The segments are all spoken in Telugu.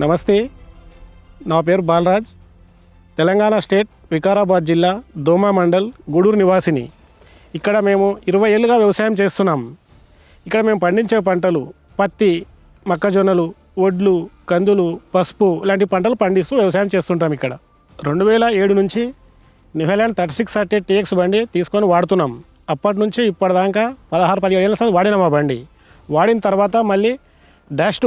నమస్తే, నా పేరు బాలరాజ్. తెలంగాణ స్టేట్ వికారాబాద్ జిల్లా దోమా మండల్ గూడూరు నివాసిని. ఇక్కడ మేము 20 ఏళ్ళుగా వ్యవసాయం చేస్తున్నాం. ఇక్కడ మేము పండించే పంటలు పత్తి, మొక్కజొన్నలు, వడ్లు, కందులు, పసుపు ఇలాంటి పంటలు పండిస్తూ వ్యవసాయం చేస్తుంటాం. ఇక్కడ 2007 నుంచి న్యూహాలాండ్ 3630 TX బండి తీసుకొని వాడుతున్నాం. అప్పటి నుంచి ఇప్పటిదాకా 16-17 ఏళ్ళ సార్ వాడినాం. ఆ బండి వాడిన తర్వాత మళ్ళీ డాష్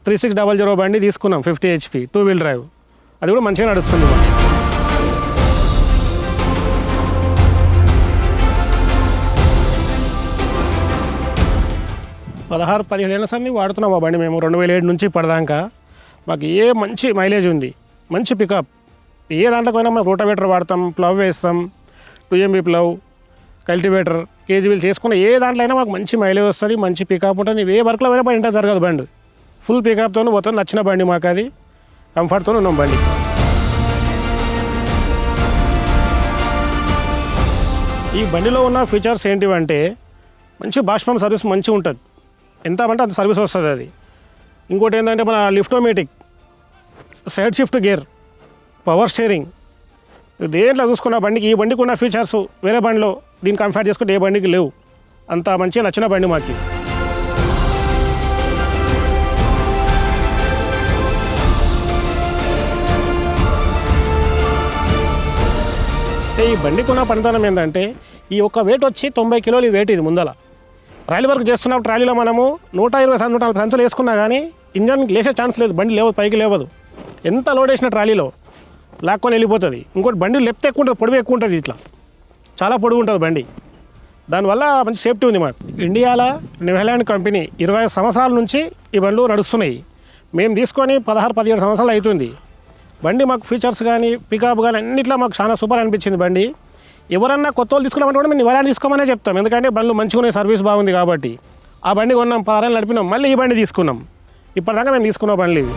3600 బండి తీసుకున్నాం, 50 HP 2 వీల్ డ్రైవ్. అది కూడా మంచిగా నడుస్తుంది. 16-17 ఏళ్ళ సంది వాడుతున్నాం ఆ బండి మేము. 2007 నుంచి ఇప్పటిదాకా మాకు మంచి మైలేజ్ ఉంది, మంచి పికప్. ఏ దాంట్లోకైనా మేము రోటావేటర్ వాడతాం, ప్లవ్ వేస్తాం, 2MB ప్లవ్, కల్టివేటర్, కేజీబీలు చేసుకున్న ఏ దాంట్లో అయినా మాకు మంచి మైలేజ్ వస్తుంది, మంచి పికప్ ఉంటుంది. ఏ వర్క్లో అయినా పని ఇంట జరగదు. బండి ఫుల్ పికప్తో పోతుంది. నచ్చిన బండి మాకు, అది కంఫర్ట్తో ఉన్నాం బండి. ఈ బండిలో ఉన్న ఫీచర్స్ ఏంటివంటే మంచి బాష్పం సర్వీస్ మంచిగా ఉంటుంది, ఎంత అంటే అంత సర్వీస్ వస్తుంది అది. ఇంకోటి ఏంటంటే మన లిఫ్టోమేటిక్, side shift gear, power steering. దేంట్లో చూసుకున్న బండికి, ఈ బండికి ఉన్న ఫీచర్స్ వేరే బండిలో దీన్ని కంపేర్ చేసుకుంటే ఏ బండికి లేవు. అంత మంచిగా నచ్చిన బండి మాకు. ఈ బండికి ఉన్న పనితనం ఏంటంటే ఈ ఒక్క వెయిట్ వచ్చి 90 కిలోలు వెయిట్. ఇది ముందల ట్రాలీ వర్క్ చేస్తున్నప్పుడు ట్రాలీలో మనము 120-140 సంచులు వేసుకున్నా కానీ ఇంజన్ లేచే ఛాన్స్ లేదు, బండి లేవదు, పైకి లేవదు. ఎంత లోడ్ వేసిన ట్రాలీలో లాక్కొని వెళ్ళిపోతుంది. ఇంకోటి బండి లెఫ్ట్ ఎక్కువ ఉంటుంది, పొడవు ఎక్కువ ఉంటుంది, ఇట్లా చాలా పొడవు ఉంటుంది బండి. దానివల్ల మంచి సేఫ్టీ ఉంది మాకు. ఇండియాలో న్యూహాలాండ్ కంపెనీ 20 సంవత్సరాల నుంచి ఈ బండ్లు నడుస్తున్నాయి. మేము తీసుకొని 16-17 సంవత్సరాలు అవుతుంది. బండి మాకు ఫీచర్స్ కానీ పికప్ కానీ అన్నిట్లో మాకు చాలా సూపర్ అనిపించింది బండి. ఎవరన్నా కొత్త వాళ్ళు తీసుకున్నామంటే కూడా మేము న్యూహాలాండ్ తీసుకోమనే చెప్తాం, ఎందుకంటే బండ్లు మంచిగా ఉన్నాయి, సర్వీస్ బాగుంది కాబట్టి. ఆ బండి కొన్నాం, 16 ఏళ్ళు నడిపినాం, మళ్ళీ ఈ బండి తీసుకున్నాం. ఇప్పటిదాకా మేము తీసుకున్న బండ్లు ఇవి.